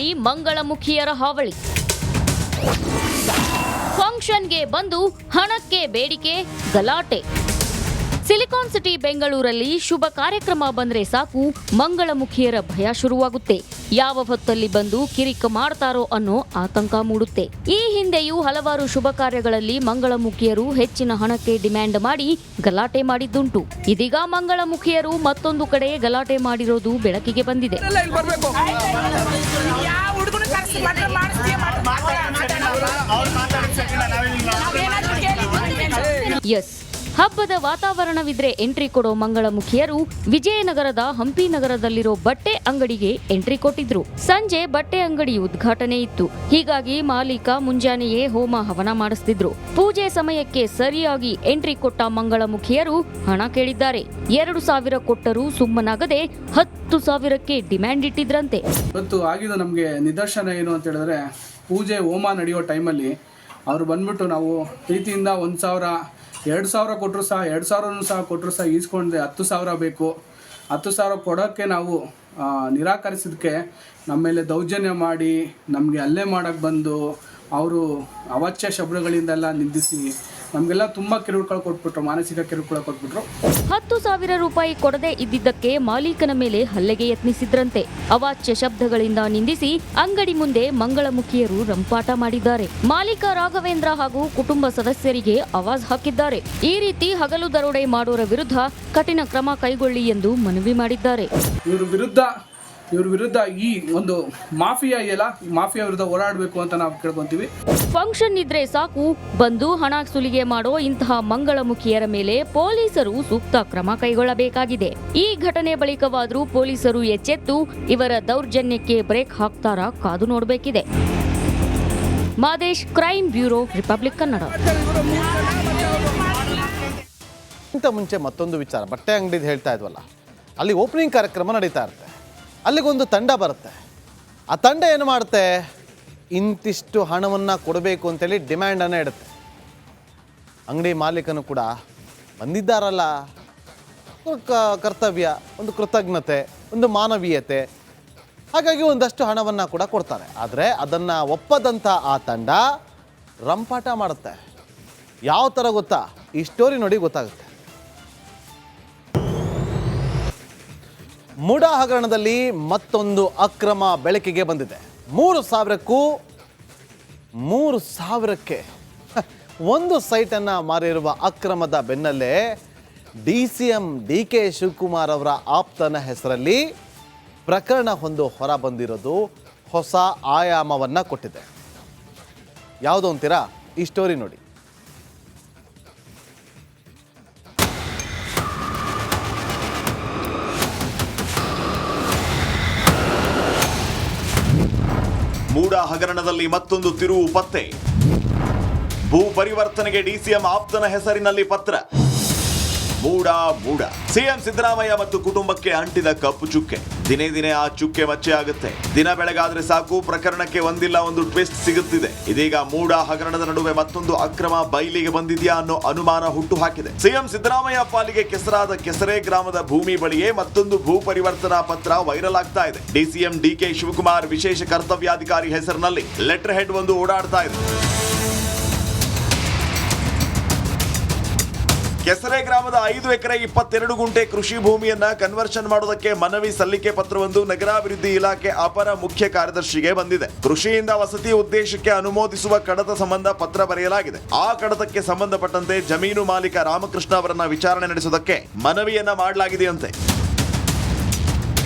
ಅಂಗಡಿಯಲ್ಲಿ ಮಂಗಳಮುಖಿಯರ ಹಾವಳಿ. ಫಂಕ್ಷನ್ಗೆ ಬಂದು ಹಣಕ್ಕೆ ಬೇಡಿಕೆ, ಗಲಾಟೆ. ಸಿಲಿಕಾನ್ ಸಿಟಿ ಬೆಂಗಳೂರಲ್ಲಿ ಶುಭ ಕಾರ್ಯಕ್ರಮ ಬಂದ್ರೆ ಸಾಕು ಮಂಗಳಮುಖಿಯರ ಭಯ ಶುರುವಾಗುತ್ತೆ. ಯಾವ ಹೊತ್ತಲ್ಲಿ ಬಂದು ಕಿರಿಕ ಮಾಡ್ತಾರೋ ಅನ್ನೋ ಆತಂಕ ಮೂಡುತ್ತೆ. ಈ ಹಿಂದೆಯೂ ಹಲವಾರು ಶುಭ ಕಾರ್ಯಗಳಲ್ಲಿ ಮಂಗಳಮುಖಿಯರು ಹೆಚ್ಚಿನ ಹಣಕ್ಕೆ ಡಿಮ್ಯಾಂಡ್ ಮಾಡಿ ಗಲಾಟೆ ಮಾಡಿದ್ದುಂಟು. ಇದೀಗ ಮಂಗಳಮುಖಿಯರು ಮತ್ತೊಂದು ಕಡೆ ಗಲಾಟೆ ಮಾಡಿರೋದು ಬೆಳಕಿಗೆ ಬಂದಿದೆ. ಎಸ್, ಹಬ್ಬದ ವಾತಾವರಣವಿದ್ರೆ ಎಂಟ್ರಿ ಕೊಡೋ ಮಂಗಳಮುಖಿಯರು ವಿಜಯನಗರದ ಹಂಪಿ ನಗರದಲ್ಲಿರೋ ಬಟ್ಟೆ ಅಂಗಡಿಗೆ ಎಂಟ್ರಿ ಕೊಟ್ಟಿದ್ರು. ಸಂಜೆ ಬಟ್ಟೆ ಅಂಗಡಿ ಉದ್ಘಾಟನೆ ಇತ್ತು. ಹೀಗಾಗಿ ಮಾಲೀಕ ಮುಂಜಾನೆಯೇ ಹೋಮ ಹವನ ಮಾಡಿಸ್ತಿದ್ರು. ಪೂಜೆ ಸಮಯಕ್ಕೆ ಸರಿಯಾಗಿ ಎಂಟ್ರಿ ಕೊಟ್ಟ ಮಂಗಳಮುಖಿಯರು ಹಣ ಕೇಳಿದ್ದಾರೆ. 2,000 ಕೊಟ್ಟರೂ ಸುಮ್ಮನಾಗದೆ 10,000ಕ್ಕೆ ಡಿಮ್ಯಾಂಡ್ ಇಟ್ಟಿದ್ರಂತೆ. ಇವತ್ತು ಆಗಿದ್ದು ನಮಗೆ ನಿದರ್ಶನ ಏನು ಅಂತ ಹೇಳಿದ್ರೆ, ಪೂಜೆ ಹೋಮ ನಡೆಯೋ ಟೈಮಲ್ಲಿ ಅವರು ಬಂದ್ಬಿಟ್ಟು ನಾವು ಪ್ರೀತಿಯಿಂದ 1,000 2,000 ಕೊಟ್ಟರು ಸಹ 2,000 ಸಹ ಕೊಟ್ಟರು ಸಹ ಈಸ್ಕೊಂಡ್ರೆ 10,000 ಬೇಕು. 10,000 ಕೊಡೋಕ್ಕೆ ನಾವು ನಿರಾಕರಿಸಿದಕ್ಕೆ ನಮ್ಮ ಮೇಲೆ ದೌರ್ಜನ್ಯ ಮಾಡಿ ನಮಗೆ ಹಲ್ಲೆ ಮಾಡೋಕ್ಕೆ ಬಂದು ಅವರು ಅವಾಚ್ಯ ಶಬ್ದಗಳಿಂದೆಲ್ಲ ನಿಂದಿಸಿ ನಮಗೆಲ್ಲ ತುಂಬ ಕಿರುಕುಳ ಕೊಟ್ಬಿಟ್ರು, ಮಾನಸಿಕ ಕಿರುಕುಳ ಕೊಟ್ಬಿಟ್ರು. 10,000 ರೂಪಾಯಿ ಕೊಡದೆ ಇದ್ದಿದ್ದಕ್ಕೆ ಮಾಲೀಕನ ಮೇಲೆ ಹಲ್ಲೆಗೆ ಯತ್ನಿಸಿದ್ರಂತೆ. ಅವಾಚ್ಯ ಶಬ್ದಗಳಿಂದ ನಿಂದಿಸಿ ಅಂಗಡಿ ಮುಂದೆ ಮಂಗಳಮುಖಿಯರು ರಂಪಾಟ ಮಾಡಿದ್ದಾರೆ. ಮಾಲೀಕ ರಾಘವೇಂದ್ರ ಹಾಗೂ ಕುಟುಂಬ ಸದಸ್ಯರಿಗೆ ಆವಾಜ್ ಹಾಕಿದ್ದಾರೆ. ಈ ರೀತಿ ಹಗಲು ದರೋಡೆ ಮಾಡೋರ ವಿರುದ್ಧ ಕಠಿಣ ಕ್ರಮ ಕೈಗೊಳ್ಳಿ ಎಂದು ಮನವಿ ಮಾಡಿದ್ದಾರೆ. ಇವ್ರ ವಿರುದ್ಧ ಈ ಒಂದು ಮಾಫಿಯಾ ಇದೆಯಲ್ಲ, ಮಾಫಿಯಾ ವಿರುದ್ಧ ಹೋರಾಡಬೇಕು ಅಂತ ನಾವು ಕೇಳ್ಕೊಂತೀವಿ. ಫಂಕ್ಷನ್ ಇದ್ರೆ ಸಾಕು ಬಂದು ಹಣ ಸುಲಿಗೆ ಮಾಡೋ ಇಂತಹ ಮಂಗಳಮುಖಿಯರ ಮೇಲೆ ಪೊಲೀಸರು ಸೂಕ್ತ ಕ್ರಮ ಕೈಗೊಳ್ಳಬೇಕಾಗಿದೆ. ಈ ಘಟನೆ ಬಳಿಕವಾದರೂ ಪೊಲೀಸರು ಎಚ್ಚೆತ್ತು ಇವರ ದೌರ್ಜನ್ಯಕ್ಕೆ ಬ್ರೇಕ್ ಹಾಕ್ತಾರಾ ಕಾದು ನೋಡಬೇಕಿದೆ. Madesh, crime bureau, Republic Kannada. ಇಂತ ಮುಂಚೆ ಮತ್ತೊಂದು ವಿಚಾರ, ಬಟ್ಟೆ ಅಂಗಡಿದು ಹೇಳ್ತಾ ಇದ್ವಲ್ಲ, ಅಲ್ಲಿ ಓಪನಿಂಗ್ ಕಾರ್ಯಕ್ರಮ ನಡೀತಾ ಇರುತ್ತೆ. ಅಲ್ಲಿಗೊಂದು ತಂಡ ಬರುತ್ತೆ. ಆ ತಂಡ ಏನು ಮಾಡುತ್ತೆ, ಇಂತಿಷ್ಟು ಹಣವನ್ನು ಕೊಡಬೇಕು ಅಂತೇಳಿ ಡಿಮ್ಯಾಂಡನ್ನು ಇಡುತ್ತೆ. ಅಂಗಡಿ ಮಾಲೀಕನು ಕೂಡ ಬಂದಿದ್ದಾರಲ್ಲ, ಕರ್ತವ್ಯ, ಒಂದು ಕೃತಜ್ಞತೆ, ಒಂದು ಮಾನವೀಯತೆ, ಹಾಗಾಗಿ ಒಂದಷ್ಟು ಹಣವನ್ನು ಕೂಡ ಕೊಡ್ತಾರೆ. ಆದರೆ ಅದನ್ನು ಒಪ್ಪದಂಥ ಆ ತಂಡ ರಂಪಾಟ ಮಾಡುತ್ತೆ. ಯಾವ ಥರ ಗೊತ್ತಾ, ಈ ಸ್ಟೋರಿ ನೋಡಿ ಗೊತ್ತಾಗುತ್ತೆ. ಮುಡಾ ಹಗರಣದಲ್ಲಿ ಮತ್ತೊಂದು ಅಕ್ರಮ ಬೆಳಕಿಗೆ ಬಂದಿದೆ. 3,000ಕ್ಕೆ ಒಂದು ಸೈಟನ್ನು ಮಾರಿರುವ ಅಕ್ರಮದ ಬೆನ್ನಲ್ಲೇ DCM DK ಶಿವಕುಮಾರ್ ಅವರ ಆಪ್ತನ ಹೆಸರಲ್ಲಿ ಪ್ರಕರಣ ಹೊಂದು ಹೊರ ಬಂದಿರೋದು ಹೊಸ ಆಯಾಮವನ್ನು ಕೊಟ್ಟಿದೆ. ಯಾವುದು ಅಂತೀರಾ? ಈ ಸ್ಟೋರಿ ನೋಡಿ. ಮೂಡಾ ಹಗರಣದಲ್ಲಿ ಮತ್ತೊಂದು ತಿರುವು ಪತ್ತೆ. ಭೂ ಪರಿವರ್ತನೆಗೆ DCM ಆಪ್ತನ ಹೆಸರಿನಲ್ಲಿ ಪತ್ರ. ಮೂಡಾ ಸಿಎಂ ಸಿದ್ದರಾಮಯ್ಯ ಮತ್ತು ಕುಟುಂಬಕ್ಕೆ ಅಂಟಿದ ಕಪ್ಪು ಚುಕ್ಕೆ. ದಿನೇ ದಿನೇ ಆ ಚುಕ್ಕೆ ಮಚ್ಚೆ ಆಗುತ್ತೆ. ದಿನ ಬೆಳಗಾದ್ರೆ ಸಾಕು ಪ್ರಕರಣಕ್ಕೆ ಒಂದಿಲ್ಲ ಒಂದು ಟ್ವಿಸ್ಟ್ ಸಿಗುತ್ತಿದೆ. ಇದೀಗ ಮೂಡಾ ಹಗರಣದ ನಡುವೆ ಮತ್ತೊಂದು ಅಕ್ರಮ ಬಯಲಿಗೆ ಬಂದಿದೆಯಾ ಅನ್ನೋ ಅನುಮಾನ ಹುಟ್ಟು ಹಾಕಿದೆ. ಸಿಎಂ ಸಿದ್ದರಾಮಯ್ಯ ಪಾಲಿಗೆ ಕೆಸರಾದ ಕೆಸರೆ ಗ್ರಾಮದ ಭೂಮಿ ಬಳಿಯೇ ಮತ್ತೊಂದು ಭೂ ಪರಿವರ್ತನಾ ಪತ್ರ ವೈರಲ್ ಆಗ್ತಾ ಇದೆ. DCM DK ಶಿವಕುಮಾರ್ ವಿಶೇಷ ಕರ್ತವ್ಯಾಧಿಕಾರಿ ಹೆಸರಿನಲ್ಲಿ ಲೆಟರ್ ಹೆಡ್ ಒಂದು ಓಡಾಡ್ತಾ ಇದೆ. ಕೆಸರೆ ಗ್ರಾಮದ 5 ಎಕರೆ 22 ಗುಂಟೆ ಕೃಷಿ ಭೂಮಿಯನ್ನ ಕನ್ವರ್ಷನ್ ಮಾಡೋದಕ್ಕೆ ಮನವಿ ಸಲ್ಲಿಕೆ ಪತ್ರವೊಂದು ನಗರಾಭಿವೃದ್ಧಿ ಇಲಾಖೆ ಅಪರ ಮುಖ್ಯ ಕಾರ್ಯದರ್ಶಿಗೆ ಬಂದಿದೆ. ಕೃಷಿಯಿಂದ ವಸತಿ ಉದ್ದೇಶಕ್ಕೆ ಅನುಮೋದಿಸುವ ಕಡತ ಸಂಬಂಧ ಪತ್ರ ಬರೆಯಲಾಗಿದೆ. ಆ ಕಡತಕ್ಕೆ ಸಂಬಂಧಪಟ್ಟಂತೆ ಜಮೀನು ಮಾಲೀಕ ರಾಮಕೃಷ್ಣ ಅವರನ್ನ ವಿಚಾರಣೆ ನಡೆಸುವುದಕ್ಕೆ ಮನವಿಯನ್ನ ಮಾಡಲಾಗಿದೆಯಂತೆ.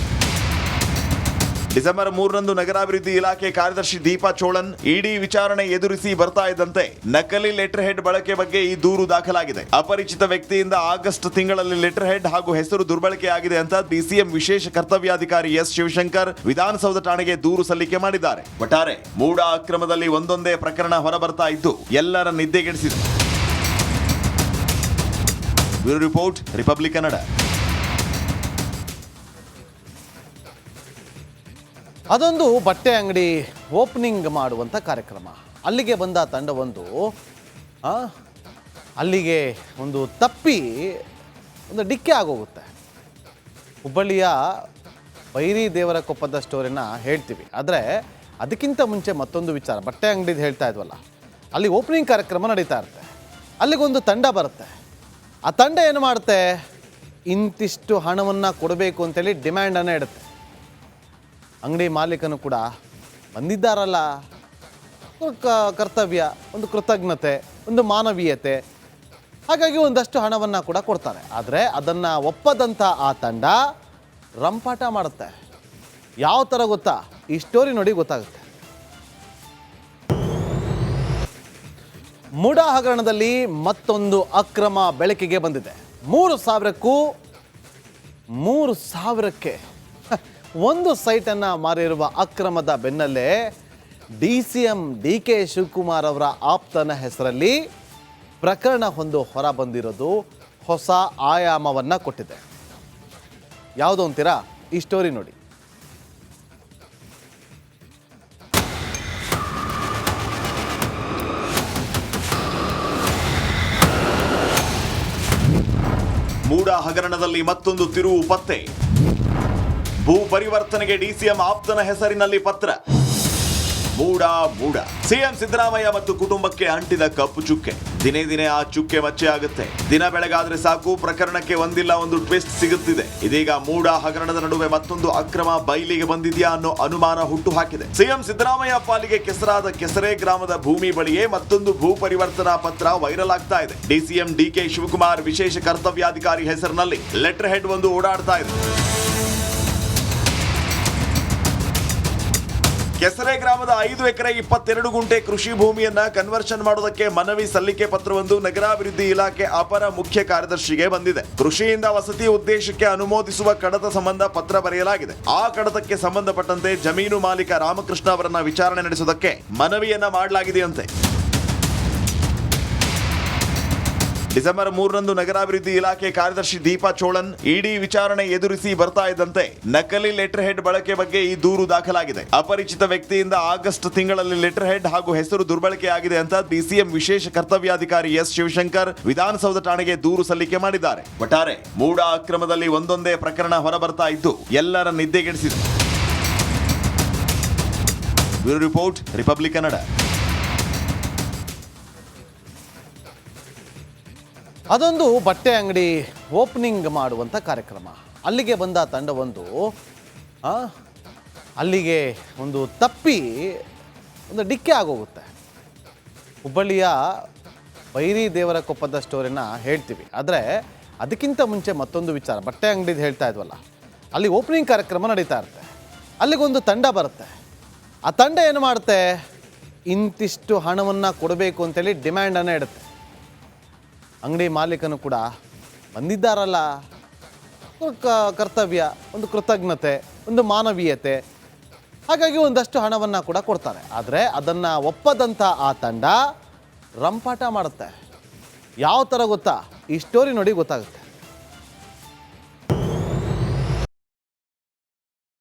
ಡಿಸೆಂಬರ್ 3ರಂದು ನಗರಾಭಿವೃದ್ಧಿ ಇಲಾಖೆ ಕಾರ್ಯದರ್ಶಿ ದೀಪಾ ಚೋಳನ್ ಇಡಿ ವಿಚಾರಣೆ ಎದುರಿಸಿ ಬರ್ತಾ ಇದ್ದಂತೆ ನಕಲಿ ಲೆಟರ್ ಹೆಡ್ ಬಳಕೆ ಬಗ್ಗೆ ಈ ದೂರು ದಾಖಲಾಗಿದೆ. ಅಪರಿಚಿತ ವ್ಯಕ್ತಿಯಿಂದ ಆಗಸ್ಟ್ ತಿಂಗಳಲ್ಲಿ ಲೆಟರ್ ಹೆಡ್ ಹಾಗೂ ಹೆಸರು ದುರ್ಬಳಕೆಯಾಗಿದೆ ಅಂತ DCM ವಿಶೇಷ ಕರ್ತವ್ಯಾಧಿಕಾರಿ ಎಸ್ ಶಿವಶಂಕರ್ ವಿಧಾನಸೌಧ ಠಾಣೆಗೆ ದೂರು ಸಲ್ಲಿಕೆ ಮಾಡಿದ್ದಾರೆ. ಒಟ್ಟಾರೆ ಮೂಡಾ ಅಕ್ರಮದಲ್ಲಿ ಒಂದೊಂದೇ ಪ್ರಕರಣ ಹೊರಬರ್ತಾ ಇದ್ದು ಎಲ್ಲರ ನಿದ್ದೆಗೆಡಿಸಿದೆ. Bureau report, Republic Kannada. ಅದೊಂದು ಬಟ್ಟೆ ಅಂಗಡಿ ಓಪನಿಂಗ್ ಮಾಡುವಂಥ ಕಾರ್ಯಕ್ರಮ. ಅಲ್ಲಿಗೆ ಬಂದ ತಂಡವೊಂದು ಅಲ್ಲಿಗೆ ಒಂದು ತಪ್ಪಿ ಒಂದು ಡಿಕ್ಕೆ ಆಗೋಗುತ್ತೆ. ಹುಬ್ಬಳ್ಳಿಯ ಬೈರಿ ದೇವರ ಕೊಪ್ಪದ ಸ್ಟೋರಿನ ಹೇಳ್ತೀವಿ. ಆದರೆ ಅದಕ್ಕಿಂತ ಮುಂಚೆ ಮತ್ತೊಂದು ವಿಚಾರ, ಬಟ್ಟೆ ಅಂಗಡಿದು ಹೇಳ್ತಾ ಇದ್ವಲ್ಲ, ಅಲ್ಲಿ ಓಪನಿಂಗ್ ಕಾರ್ಯಕ್ರಮ ನಡೀತಾ ಇರುತ್ತೆ. ಅಲ್ಲಿಗೊಂದು ತಂಡ ಬರುತ್ತೆ. ಆ ತಂಡ ಏನು ಮಾಡುತ್ತೆ, ಇಂತಿಷ್ಟು ಹಣವನ್ನು ಕೊಡಬೇಕು ಅಂತೇಳಿ ಡಿಮ್ಯಾಂಡನ್ನು ಇಡುತ್ತೆ. ಅಂಗಡಿ ಮಾಲೀಕನು ಕೂಡ ಬಂದಿದ್ದಾರಲ್ಲ, ಕರ್ತವ್ಯ, ಒಂದು ಕೃತಜ್ಞತೆ, ಒಂದು ಮಾನವೀಯತೆ, ಹಾಗಾಗಿ ಒಂದಷ್ಟು ಹಣವನ್ನು ಕೂಡ ಕೊಡ್ತಾರೆ. ಆದರೆ ಅದನ್ನು ಒಪ್ಪದಂಥ ಆ ತಂಡ ರಂಪಾಟ ಮಾಡುತ್ತೆ. ಯಾವ ಥರ ಗೊತ್ತಾ, ಈ ಸ್ಟೋರಿ ನೋಡಿ ಗೊತ್ತಾಗುತ್ತೆ. ಮುಡಾ ಹಗರಣದಲ್ಲಿ ಮತ್ತೊಂದು ಅಕ್ರಮ ಬೆಳಕಿಗೆ ಬಂದಿದೆ. 3,000ಕ್ಕೆ ಒಂದು ಸೈಟನ್ನು ಮಾರಿರುವ ಅಕ್ರಮದ ಬೆನ್ನಲ್ಲೇ DCM DK ಶಿವಕುಮಾರ್ ಅವರ ಆಪ್ತನ ಹೆಸರಲ್ಲಿ ಪ್ರಕರಣ ಒಂದು ಹೊರ ಬಂದಿರೋದು ಹೊಸ ಆಯಾಮವನ್ನು ಕೊಟ್ಟಿದೆ. ಯಾವುದು ಅಂತೀರಾ? ಈ ಸ್ಟೋರಿ ನೋಡಿ. ಮೂಡಾ ಹಗರಣದಲ್ಲಿ ಮತ್ತೊಂದು ತಿರುವು ಪತ್ತೆ. ಭೂ ಪರಿವರ್ತನೆಗೆ DCM ಆಪ್ತನ ಹೆಸರಿನಲ್ಲಿ ಪತ್ರ. ಮೂಡಾ ಸಿಎಂ ಸಿದ್ದರಾಮಯ್ಯ ಮತ್ತು ಕುಟುಂಬಕ್ಕೆ ಅಂಟಿದ ಕಪ್ಪು ಚುಕ್ಕೆ. ದಿನೇ ದಿನೇ ಆ ಚುಕ್ಕೆ ಮಚ್ಚೆ ಆಗುತ್ತೆ. ದಿನ ಬೆಳಗಾದ್ರೆ ಸಾಕು, ಪ್ರಕರಣಕ್ಕೆ ಒಂದಿಲ್ಲ ಒಂದು ಟ್ವಿಸ್ಟ್ ಸಿಗುತ್ತಿದೆ. ಇದೀಗ ಮೂಡಾ ಹಗರಣದ ನಡುವೆ ಮತ್ತೊಂದು ಅಕ್ರಮ ಬಯಲಿಗೆ ಬಂದಿದೆಯಾ ಅನ್ನೋ ಅನುಮಾನ ಹುಟ್ಟು ಹಾಕಿದೆ. ಸಿಎಂ ಸಿದ್ದರಾಮಯ್ಯ ಪಾಲಿಗೆ ಕೆಸರಾದ ಕೆಸರೆ ಗ್ರಾಮದ ಭೂಮಿ ಬಳಿಯೇ ಮತ್ತೊಂದು ಭೂ ಪರಿವರ್ತನಾ ಪತ್ರ ವೈರಲ್ ಆಗ್ತಾ ಇದೆ. DCM DK ಶಿವಕುಮಾರ್ ವಿಶೇಷ ಕರ್ತವ್ಯಾಧಿಕಾರಿ ಹೆಸರಿನಲ್ಲಿ ಲೆಟರ್ ಹೆಡ್ ಒಂದು ಓಡಾಡ್ತಾ ಇದೆ. ಕೆಸರೆ ಗ್ರಾಮದ 5 ಎಕರೆ 22 ಗುಂಟೆ ಕೃಷಿ ಭೂಮಿಯನ್ನ ಕನ್ವರ್ಷನ್ ಮಾಡೋದಕ್ಕೆ ಮನವಿ ಸಲ್ಲಿಕೆ ಪತ್ರವೊಂದು ನಗರಾಭಿವೃದ್ಧಿ ಇಲಾಖೆ ಅಪರ ಮುಖ್ಯ ಕಾರ್ಯದರ್ಶಿಗೆ ಬಂದಿದೆ. ಕೃಷಿಯಿಂದ ವಸತಿ ಉದ್ದೇಶಕ್ಕೆ ಅನುಮೋದಿಸುವ ಕಡತ ಸಂಬಂಧ ಪತ್ರ ಬರೆಯಲಾಗಿದೆ. ಆ ಕಡತಕ್ಕೆ ಸಂಬಂಧಪಟ್ಟಂತೆ ಜಮೀನು ಮಾಲೀಕ ರಾಮಕೃಷ್ಣ ಅವರನ್ನ ವಿಚಾರಣೆ ನಡೆಸುವುದಕ್ಕೆ ಮನವಿಯನ್ನ ಮಾಡಲಾಗಿದೆಯಂತೆ. ಡಿಸೆಂಬರ್ 3ರಂದು ನಗರಾಭಿವೃದ್ಧಿ ಇಲಾಖೆ ಕಾರ್ಯದರ್ಶಿ ದೀಪಾ ಚೋಳನ್ ಇಡಿ ವಿಚಾರಣೆ ಎದುರಿಸಿ ಬರ್ತಾ ಇದ್ದಂತೆ ನಕಲಿ ಲೆಟರ್ ಹೆಡ್ ಬಳಕೆ ಬಗ್ಗೆ ಈ ದೂರು ದಾಖಲಾಗಿದೆ. ಅಪರಿಚಿತ ವ್ಯಕ್ತಿಯಿಂದ ಆಗಸ್ಟ್ ತಿಂಗಳಲ್ಲಿ ಲೆಟರ್ ಹೆಡ್ ಹಾಗೂ ಹೆಸರು ದುರ್ಬಳಕೆಯಾಗಿದೆ ಅಂತ DCM ವಿಶೇಷ ಕರ್ತವ್ಯಾಧಿಕಾರಿ ಎಸ್ ಶಿವಶಂಕರ್ ವಿಧಾನಸೌಧ ಠಾಣೆಗೆ ದೂರು ಸಲ್ಲಿಕೆ ಮಾಡಿದ್ದಾರೆ. ಒಟ್ಟಾರೆ ಮೂಡಾ ಅಕ್ರಮದಲ್ಲಿ ಒಂದೊಂದೇ ಪ್ರಕರಣ ಹೊರಬರ್ತಾ ಇದ್ದು ಎಲ್ಲರ ನಿದ್ದೆಗೆಡಿಸಿದೆ. Bureau report, Republic Kannada. ಅದೊಂದು ಬಟ್ಟೆ ಅಂಗಡಿ ಓಪನಿಂಗ್ ಮಾಡುವಂಥ ಕಾರ್ಯಕ್ರಮ. ಅಲ್ಲಿಗೆ ಬಂದ ತಂಡವೊಂದು ಅಲ್ಲಿಗೆ ಒಂದು ತಪ್ಪಿ ಒಂದು ಡಿಕ್ಕೆ ಆಗೋಗುತ್ತೆ. ಹುಬ್ಬಳ್ಳಿಯ ಬೈರಿ ದೇವರ ಕೊಪ್ಪದ ಸ್ಟೋರಿನ ಹೇಳ್ತೀವಿ. ಆದರೆ ಅದಕ್ಕಿಂತ ಮುಂಚೆ ಮತ್ತೊಂದು ವಿಚಾರ, ಬಟ್ಟೆ ಅಂಗಡಿದು ಹೇಳ್ತಾ ಇದ್ವಲ್ಲ, ಅಲ್ಲಿ ಓಪನಿಂಗ್ ಕಾರ್ಯಕ್ರಮ ನಡೀತಾ ಇರುತ್ತೆ. ಅಲ್ಲಿಗೊಂದು ತಂಡ ಬರುತ್ತೆ. ಆ ತಂಡ ಏನು ಮಾಡುತ್ತೆ, ಇಂತಿಷ್ಟು ಹಣವನ್ನು ಕೊಡಬೇಕು ಅಂತೇಳಿ ಡಿಮ್ಯಾಂಡನ್ನು ಇಡುತ್ತೆ. ಅಂಗಡಿ ಮಾಲೀಕನು ಕೂಡ ಬಂದಿದ್ದಾರಲ್ಲ, ಕರ್ತವ್ಯ, ಒಂದು ಕೃತಜ್ಞತೆ, ಒಂದು ಮಾನವೀಯತೆ, ಹಾಗಾಗಿ ಒಂದಷ್ಟು ಹಣವನ್ನು ಕೂಡ ಕೊಡ್ತಾರೆ. ಆದರೆ ಅದನ್ನು ಒಪ್ಪದಂಥ ಆ ತಂಡ ರಂಪಾಟ ಮಾಡುತ್ತೆ. ಯಾವ ಥರ ಗೊತ್ತಾ, ಈ ಸ್ಟೋರಿ ನೋಡಿ ಗೊತ್ತಾಗುತ್ತೆ.